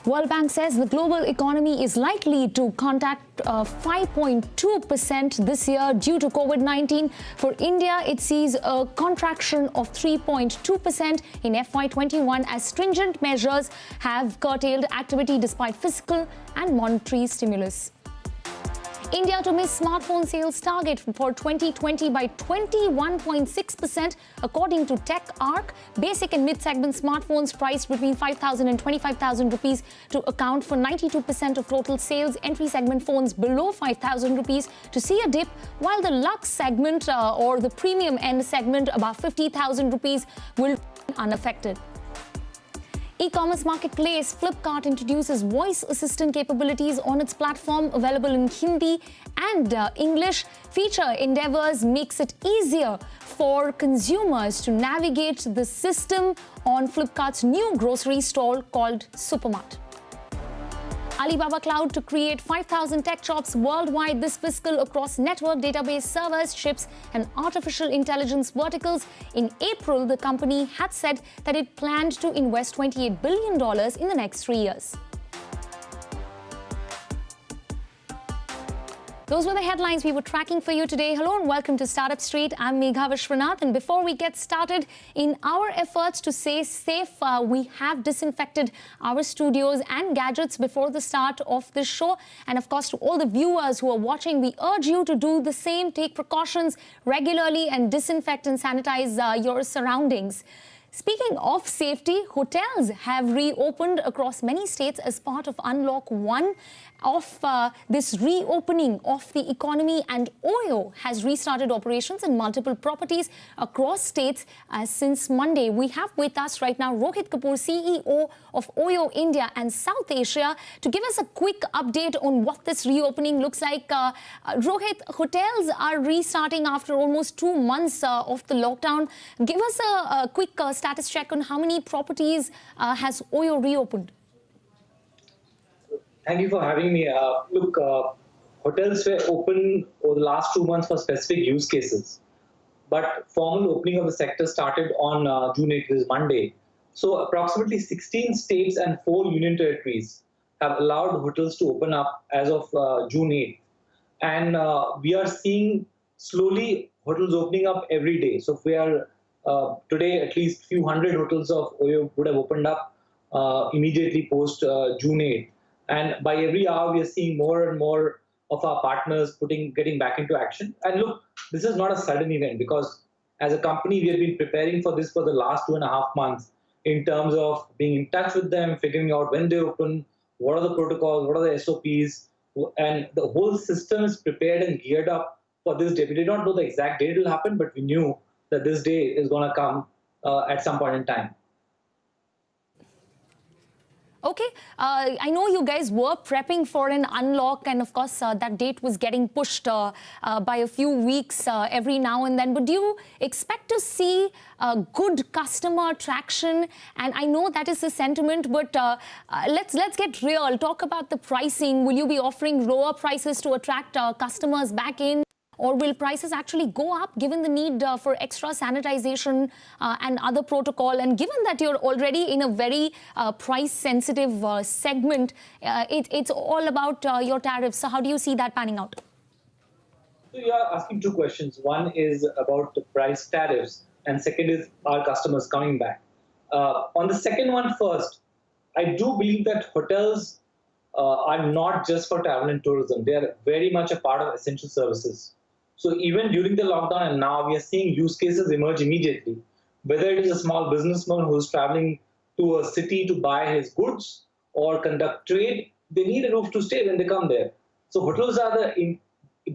World Bank says the global economy is likely to contract 5.2% this year due to COVID-19. For India, it sees a contraction of 3.2% in FY21 as stringent measures have curtailed activity despite fiscal and monetary stimulus. India to miss smartphone sales target for 2020 by 21.6%, according to TechArc. Basic and mid-segment smartphones priced between 5,000 and 25,000 rupees to account for 92% of total sales. Entry segment phones below 5,000 rupees to see a dip, while the Lux segment or the premium end segment above 50,000 rupees will remain unaffected. E-commerce marketplace Flipkart introduces voice assistant capabilities on its platform, available in Hindi and English. Feature endeavors makes it easier for consumers to navigate the system on Flipkart's new grocery stall called Supermart. Alibaba Cloud to create 5,000 tech shops worldwide this fiscal across network, database, servers, chips and artificial intelligence verticals. In April, the company had said that it planned to invest $28 billion in the next 3 years. Those were the headlines we were tracking for you today. Hello and welcome to Startup Street. I'm Megha Vishwanath. And before we get started, in our efforts to stay safe, we have disinfected our studios and gadgets before the start of this show. And of course, to all the viewers who are watching, we urge you to do the same. Take precautions regularly and disinfect and sanitize your surroundings. Speaking of safety, hotels have reopened across many states as part of Unlock 1 of this reopening of the economy, and OYO has restarted operations in multiple properties across states since Monday. We have with us right now Rohit Kapoor, CEO of OYO India and South Asia, to give us a quick update on what this reopening looks like. Rohit, hotels are restarting after almost 2 months of the lockdown. Give us a quick status check on how many properties has OYO reopened. Thank you for having me. Look, hotels were open over the last 2 months for specific use cases, but formal opening of the sector started on June 8th, this Monday. So approximately 16 states and 4 union territories have allowed hotels to open up as of June 8th. And we are seeing slowly hotels opening up every day. So if we are today, at least few hundred hotels of OYO would have opened up immediately post June 8th. And by every hour, we are seeing more and more of our partners getting back into action. And look, this is not a sudden event, because as a company, we have been preparing for this for the last 2.5 months in terms of being in touch with them, figuring out when they open, what are the protocols, what are the SOPs, and the whole system is prepared and geared up for this day. We did not know the exact date it will happen, but we knew that this day is going to come at some point in time. Okay, I know you guys were prepping for an unlock, and of course that date was getting pushed by a few weeks every now and then. But do you expect to see good customer traction? And I know that is the sentiment, but let's get real. Talk about the pricing. Will you be offering lower prices to attract customers back in? Or will prices actually go up given the need for extra sanitization and other protocol? And given that you're already in a very price-sensitive segment, it's all about your tariffs. So how do you see that panning out? So you are asking two questions. One is about the price tariffs, and second is our customers coming back. On the second one first, I do believe that hotels are not just for travel and tourism. They are very much a part of essential services. So even during the lockdown and now, we are seeing use cases emerge immediately. Whether it is a small businessman who's traveling to a city to buy his goods or conduct trade, they need a roof to stay when they come there. So hotels are the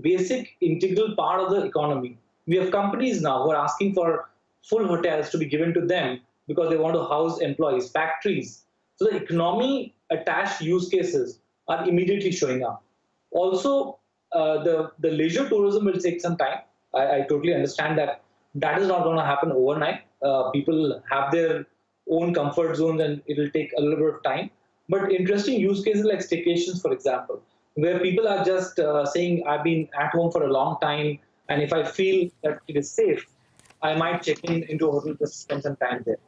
basic integral part of the economy. We have companies now who are asking for full hotels to be given to them because they want to house employees, factories. So the economy attached use cases are immediately showing up. Also, the leisure tourism will take some time. I totally understand that that is not going to happen overnight. People have their own comfort zones and it will take a little bit of time. But interesting use cases like staycations, for example, where people are just saying, I've been at home for a long time, and if I feel that it is safe, I might check into a hotel to spend some time there.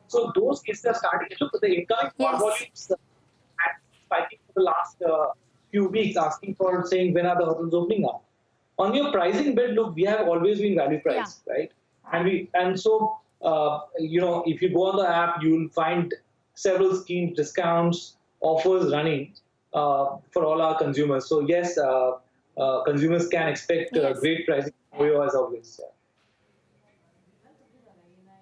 So those cases are starting. Look, the incoming call volumes spiking for the last few weeks, asking for saying when are the hotels opening up. On your pricing bit, look, we have always been value Yeah. priced, right? And so if you go on the app, you'll find several schemes, discounts, offers running for all our consumers. So yes, consumers can expect Yes. great pricing from OYO as always.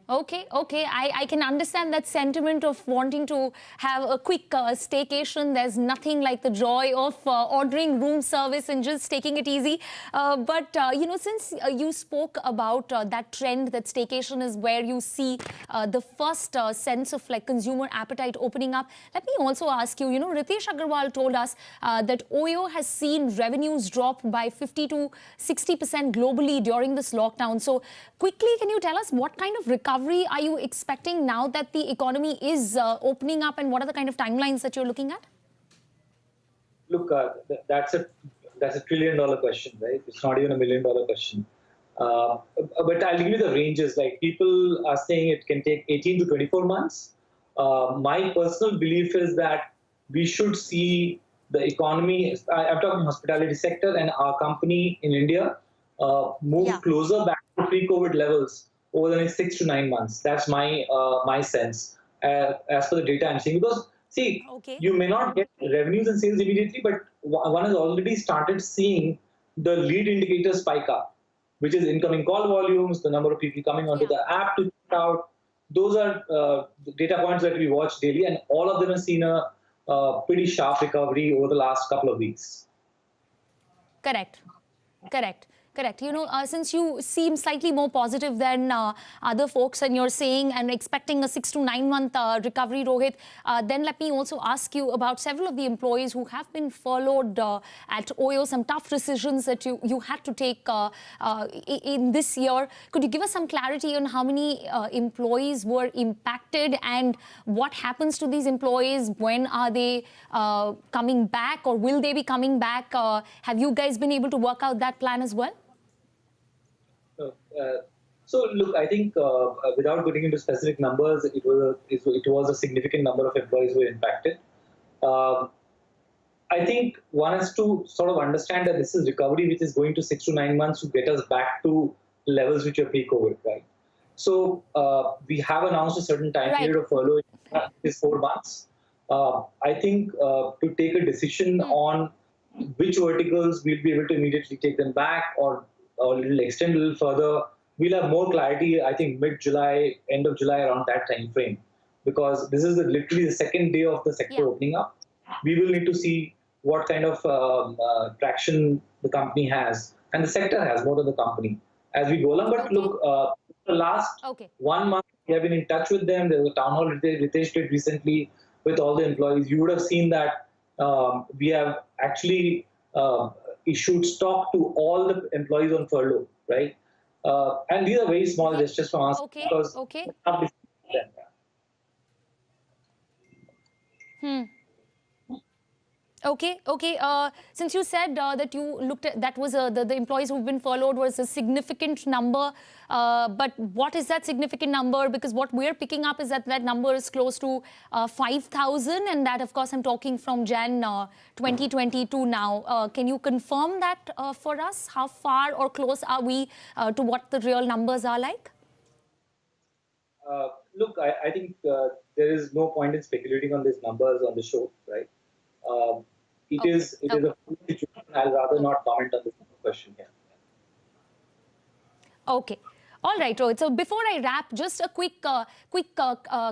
Okay. I can understand that sentiment of wanting to have a quick staycation. There's nothing like the joy of ordering room service and just taking it easy. Since you spoke about that trend that staycation is where you see the first sense of like consumer appetite opening up, let me also ask you, Ritesh Agarwal told us that OYO has seen revenues drop by 50 to 60% globally during this lockdown. So quickly, can you tell us what kind of recovery are you expecting now that the economy is opening up, and what are the kind of timelines that you're looking at? Look, that's a $1 trillion question, right? It's not even a $1 million question. But I'll give you the ranges. Like people are saying it can take 18 to 24 months. My personal belief is that we should see the economy, I'm talking hospitality sector and our company in India, move closer back to pre-COVID levels over the next 6 to 9 months. That's my sense as per the data I'm seeing. Because see, you may not get revenues and sales immediately, but one has already started seeing the lead indicators spike up, which is incoming call volumes, the number of people coming onto the app to check out. Those are the data points that we watch daily, and all of them have seen a pretty sharp recovery over the last couple of weeks. Correct. Since you seem slightly more positive than other folks, and you're saying and expecting a 6 to 9 month recovery, Rohit, then let me also ask you about several of the employees who have been furloughed at OYO, some tough decisions that you had to take in this year. Could you give us some clarity on how many employees were impacted and what happens to these employees? When are they coming back, or will they be coming back? Have you guys been able to work out that plan as well? So look, I think without getting into specific numbers, it was a significant number of employees who were impacted. I think one has to sort of understand that this is recovery which is going to 6 to 9 months to get us back to levels which are pre-COVID, right? So we have announced a certain time period of furlough is 4 months. I think to take a decision on which verticals we'll be able to immediately take them back or extend a little further, we'll have more clarity, I think, mid-July, end of July, around that time frame. Because this is literally the second day of the sector opening up. We will need to see what kind of traction the company has, and the sector has more than the company, as we go along. But look, the last 1 month, we have been in touch with them. There was a town hall Ritesh did recently with all the employees. You would have seen that we have actually issued stock to all the employees on furlough, right? And these are very small gestures from us because Okay. Since you said that you looked at that was the employees who've been furloughed was a significant number, but what is that significant number? Because what we're picking up is that number is close to 5,000, and that, of course, I'm talking from Jan 2022 now. Can you confirm that for us? How far or close are we to what the real numbers are like? Look, I think there is no point in speculating on these numbers on the show, right? It is a fluid situation. I'll rather not comment on this question here. Okay. All right, Rohit. So before I wrap, just a quick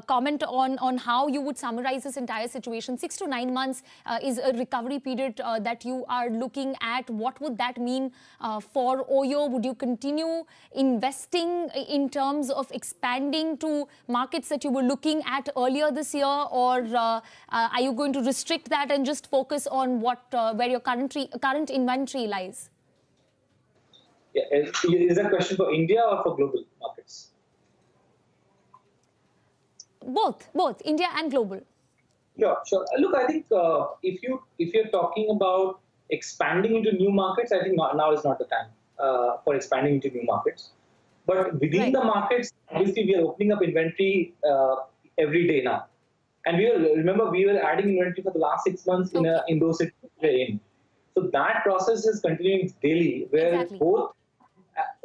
comment on how you would summarize this entire situation. 6 to 9 months is a recovery period that you are looking at. What would that mean for OYO? Would you continue investing in terms of expanding to markets that you were looking at earlier this year, or are you going to restrict that and just focus on where your current inventory lies? Yeah, is that a question for India or for global markets? Both India and global. Yeah, sure. Look, I think if you're talking about expanding into new markets, I think now is not the time for expanding into new markets. But within the markets, obviously we are opening up inventory every day now. And remember, we were adding inventory for the last 6 months in those cities we were in. So that process is continuing daily, where Exactly. both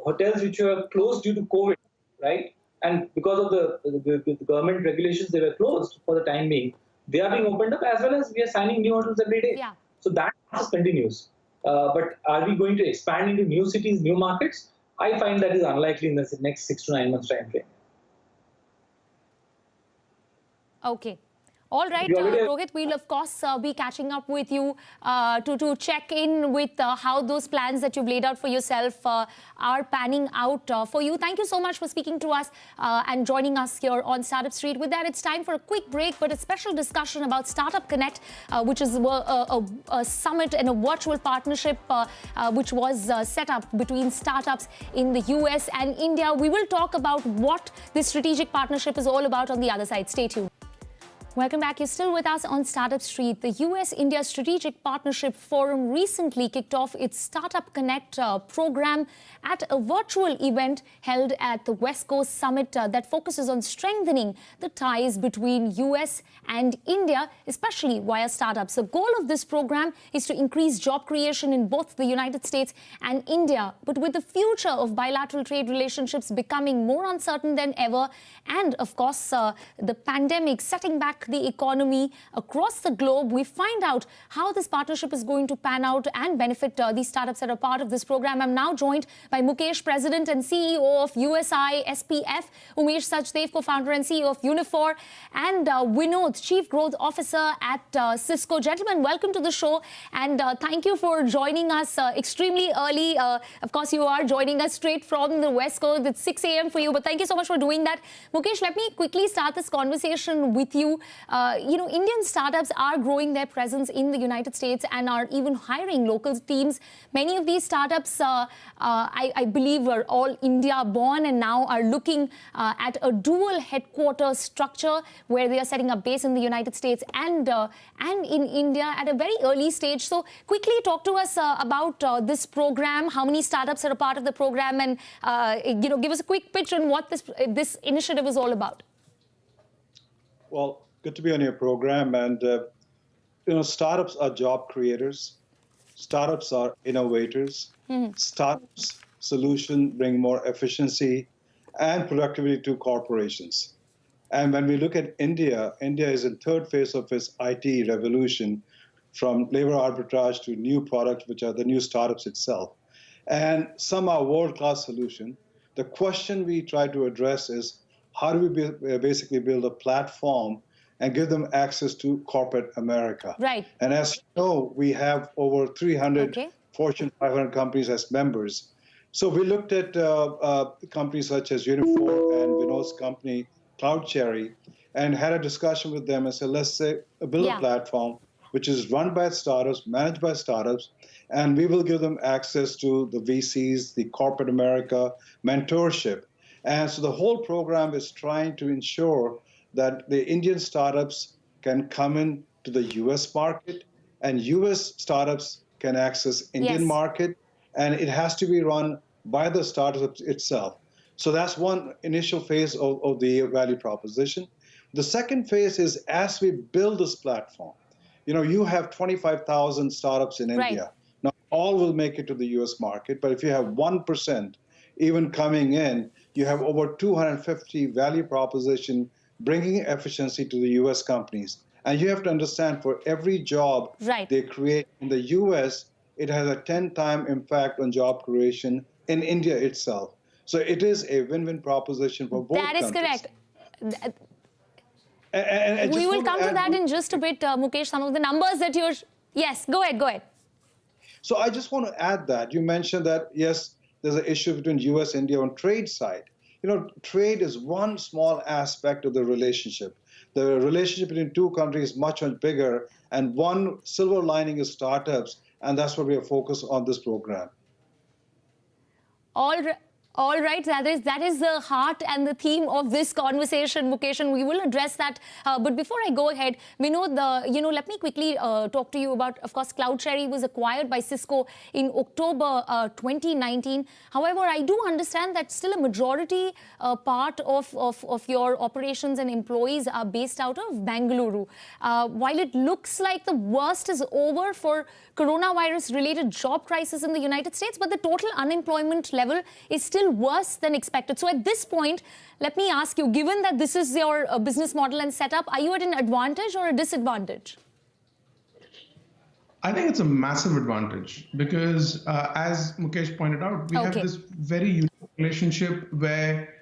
hotels which were closed due to COVID, right? And because of the government regulations, they were closed for the time being. They are being opened up, as well as we are signing new hotels every day. Yeah. So that process continues. But are we going to expand into new cities, new markets? I find that is unlikely in the next 6 to 9 months time frame. Okay. All right, Rohit, we'll of course be catching up with you to check in with how those plans that you've laid out for yourself are panning out for you. Thank you so much for speaking to us and joining us here on Startup Street. With that, it's time for a quick break, but a special discussion about Startup Connect, which is a summit and a virtual partnership which was set up between startups in the US and India. We will talk about what this strategic partnership is all about on the other side. Stay tuned. Welcome back. You're still with us on Startup Street. The US-India Strategic Partnership Forum recently kicked off its Startup Connect program at a virtual event held at the West Coast Summit that focuses on strengthening the ties between US and India, especially via startups. The goal of this program is to increase job creation in both the United States and India. But with the future of bilateral trade relationships becoming more uncertain than ever, and of course, the pandemic setting back the economy across the globe, we find out how this partnership is going to pan out and benefit these startups that are part of this program. I'm now joined by Mukesh, President and CEO of USI SPF, Umesh Sachdev, co-founder and CEO of Uniphore, and Vinod, Chief Growth Officer at Cisco. Gentlemen, welcome to the show, and thank you for joining us extremely early. Of course, you are joining us straight from the West Coast. It's 6 a.m. for you, but thank you so much for doing that. Mukesh, let me quickly start this conversation with you. Indian startups are growing their presence in the United States and are even hiring local teams. Many of these startups, I believe, are all India born and now are looking at a dual headquarters structure where they are setting up base in the United States and in India at a very early stage. So quickly talk to us about this program, how many startups are a part of the program, and give us a quick pitch on what this initiative is all about. Well, good to be on your program. And, startups are job creators. Startups are innovators. Startups solution bring more efficiency and productivity to corporations. And when we look at India, India is in third phase of its IT revolution, from labor arbitrage to new products, which are the new startups itself. And some are world-class solution. The question we try to address is, how do we basically build a platform and give them access to corporate America? Right. And as you know, we have over 300 Fortune 500 companies as members. So we looked at companies such as Uniphore and Vinod's company, CloudCherry, and had a discussion with them and said, let's build a platform which is run by startups, managed by startups, and we will give them access to the VCs, the corporate America, mentorship. And so the whole program is trying to ensure that the Indian startups can come in to the US market and US startups can access Indian market, and it has to be run by the startup itself. So that's one initial phase of the value proposition. The second phase is, as we build this platform, you have 25,000 startups in India. Now, all will make it to the US market, but if you have 1% even coming in, you have over 250 value proposition bringing efficiency to the US companies. And you have to understand, for every job they create in the US, it has a 10-time impact on job creation in India itself. So it is a win-win proposition for both countries. That is correct. And we will come to that in just a bit, Mukesh, some of the numbers that you're... Yes, go ahead. So I just want to add that. You mentioned that, yes, there's an issue between US and India on trade side. Trade is one small aspect of the relationship. The relationship between two countries is much, much bigger, and one silver lining is startups, and that's what we are focused on this program. All All right, that is the heart and the theme of this conversation, Mukesh, and we will address that. But before I go ahead, Vinod, let me quickly talk to you about, of course, CloudCherry was acquired by Cisco in October 2019. However, I do understand that still a majority part of your operations and employees are based out of Bengaluru. While it looks like the worst is over for coronavirus-related job crisis in the United States, but the total unemployment level is still worse than expected. So at this point, let me ask you, given that this is your business model and setup, are you at an advantage or a disadvantage? I think it's a massive advantage because, as Mukesh pointed out, we have this very unique relationship where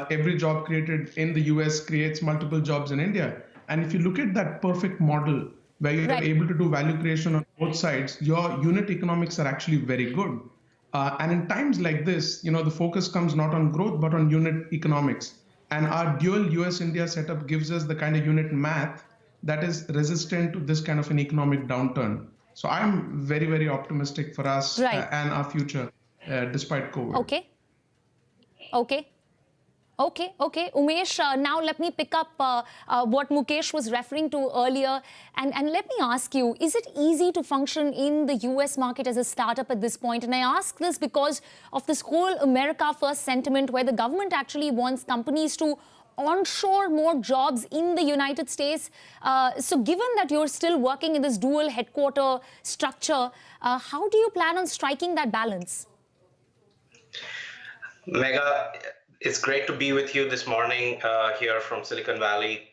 every job created in the US creates multiple jobs in India. And if you look at that perfect model where you're able to do value creation on both sides, your unit economics are actually very good. And in times like this, the focus comes not on growth, but on unit economics. And our dual US-India setup gives us the kind of unit math that is resistant to this kind of an economic downturn. So I'm very, very optimistic for us and our future, despite COVID. Okay. Umesh, now let me pick up what Mukesh was referring to earlier. And let me ask you, is it easy to function in the US market as a startup at this point? And I ask this because of this whole America First sentiment where the government actually wants companies to onshore more jobs in the United States. So given that you're still working in this dual headquarter structure, how do you plan on striking that balance? Megha, it's great to be with you this morning here from Silicon Valley.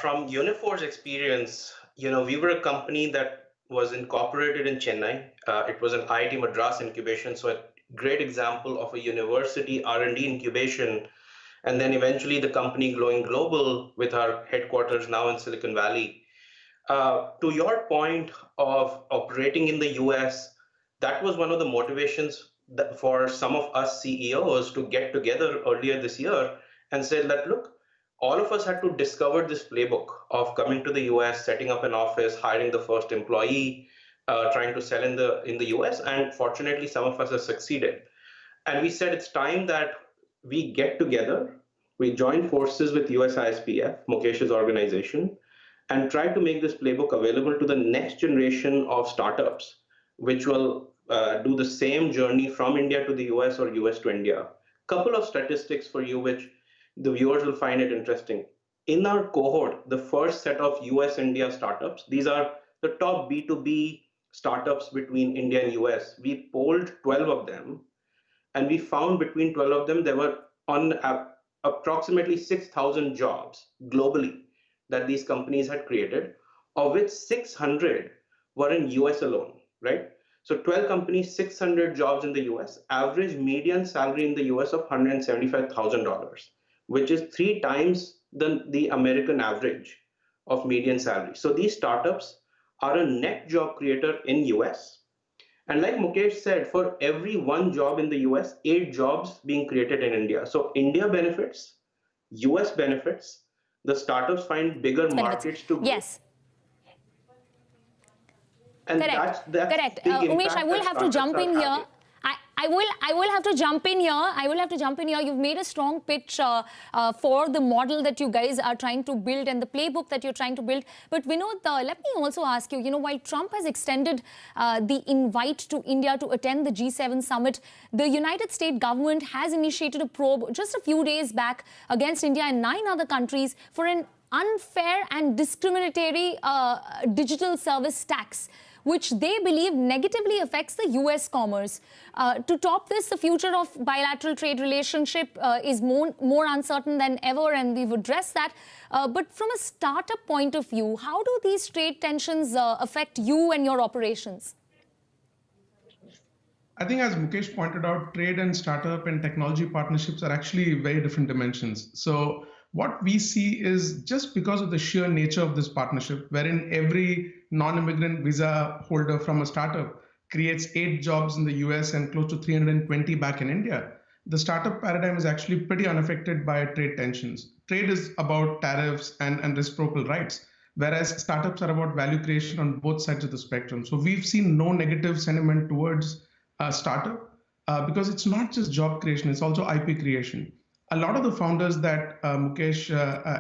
From Unifor's experience, we were a company that was incorporated in Chennai. It was an IIT Madras incubation, so a great example of a university R&D incubation. And then eventually the company going global with our headquarters now in Silicon Valley. To your point of operating in the US, that was one of the motivations for some of us CEOs to get together earlier this year and say that, look, all of us had to discover this playbook of coming to the US, setting up an office, hiring the first employee, trying to sell in the US. And fortunately, some of us have succeeded. And we said it's time that we get together, we join forces with US ISPF, Mukesh's organization, and try to make this playbook available to the next generation of startups, which will do the same journey from India to the US or US to India. Couple of statistics for you, which the viewers will find it interesting. In our cohort, the first set of US-India startups, these are the top B2B startups between India and US. We polled 12 of them, and we found between 12 of them, there were on approximately 6,000 jobs globally that these companies had created, of which 600 were in US alone, right? So 12 companies, 600 jobs in the US, average median salary in the US of $175,000, which is 3 times the American average of median salary. So these startups are a net job creator in US. And like Mukesh said, for every 1 job in the US, 8 jobs being created in India. So India benefits, US benefits, the startups find bigger markets to grow. Yes. And Correct. that's Correct. big Umesh, I will have to jump in here. I will have to jump in here. You've made a strong pitch for the model that you guys are trying to build and the playbook that you're trying to build. But Vinod, let me also ask you, while Trump has extended the invite to India to attend the G7 summit, the United States government has initiated a probe just a few days back against India and 9 other countries for an unfair and discriminatory digital service tax, which they believe negatively affects the US commerce. To top this, the future of bilateral trade relationship is more uncertain than ever, and we've addressed that. But from a startup point of view, how do these trade tensions affect you and your operations? I think as Mukesh pointed out, trade and startup and technology partnerships are actually very different dimensions. So what we see is just because of the sheer nature of this partnership, wherein every non-immigrant visa holder from a startup creates 8 jobs in the US and close to 320 back in India, the startup paradigm is actually pretty unaffected by trade tensions. Trade is about tariffs and reciprocal rights, whereas startups are about value creation on both sides of the spectrum. So we've seen no negative sentiment towards a startup. because it's not just job creation, it's also IP creation. A lot of the founders that Mukesh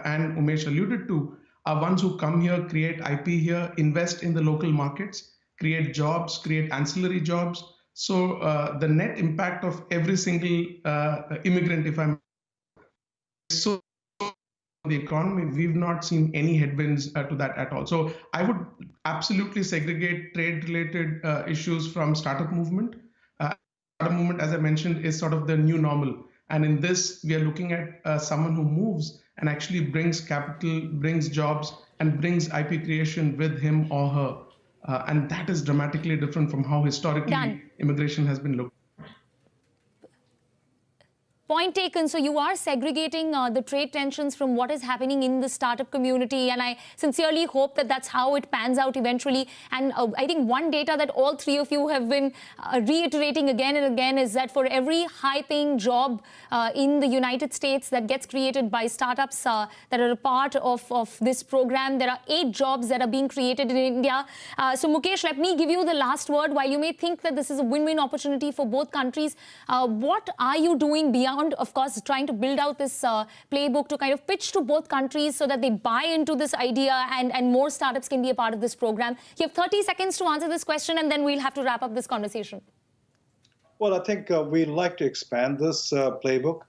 and Umesh alluded to are ones who come here, create IP here, invest in the local markets, create jobs, create ancillary jobs. So the net impact of every single immigrant, if I'm so the economy, we've not seen any headwinds to that at all. So I would absolutely segregate trade-related issues from startup movement. Startup movement, as I mentioned, is sort of the new normal. And in this, we are looking at someone who moves and actually brings capital, brings jobs, and brings IP creation with him or her. And that is dramatically different from how historically immigration has been looked. Point taken. So you are segregating the trade tensions from what is happening in the startup community, and I sincerely hope that that's how it pans out eventually. And I think one data that all three of you have been reiterating again and again is that for every high-paying job in the United States that gets created by startups that are a part of this program, there are 8 jobs that are being created in India. So Mukesh, let me give you the last word. While you may think that this is a win-win opportunity for both countries, what are you doing beyond, of course, trying to build out this playbook to kind of pitch to both countries so that they buy into this idea and more startups can be a part of this program? You have 30 seconds to answer this question, and then we'll have to wrap up this conversation. Well, I think we'd like to expand this playbook.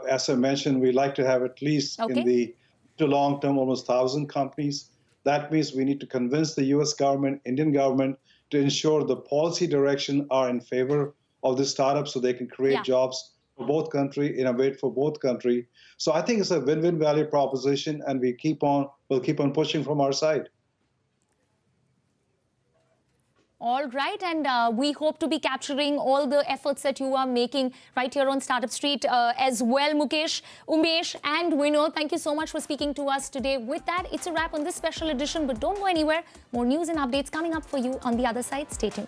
As I mentioned, we'd like to have at least in the long term almost 1,000 companies. That means we need to convince the US government, Indian government, to ensure the policy direction are in favor of the startups so they can create jobs for both countries, innovate for both countries. So I think it's a win-win value proposition, and we'll keep on pushing from our side. All right, and we hope to be capturing all the efforts that you are making right here on Startup Street as well. Mukesh, Umesh and Vinod, thank you so much for speaking to us today. With that, it's a wrap on this special edition, but don't go anywhere. More news and updates coming up for you on the other side. Stay tuned.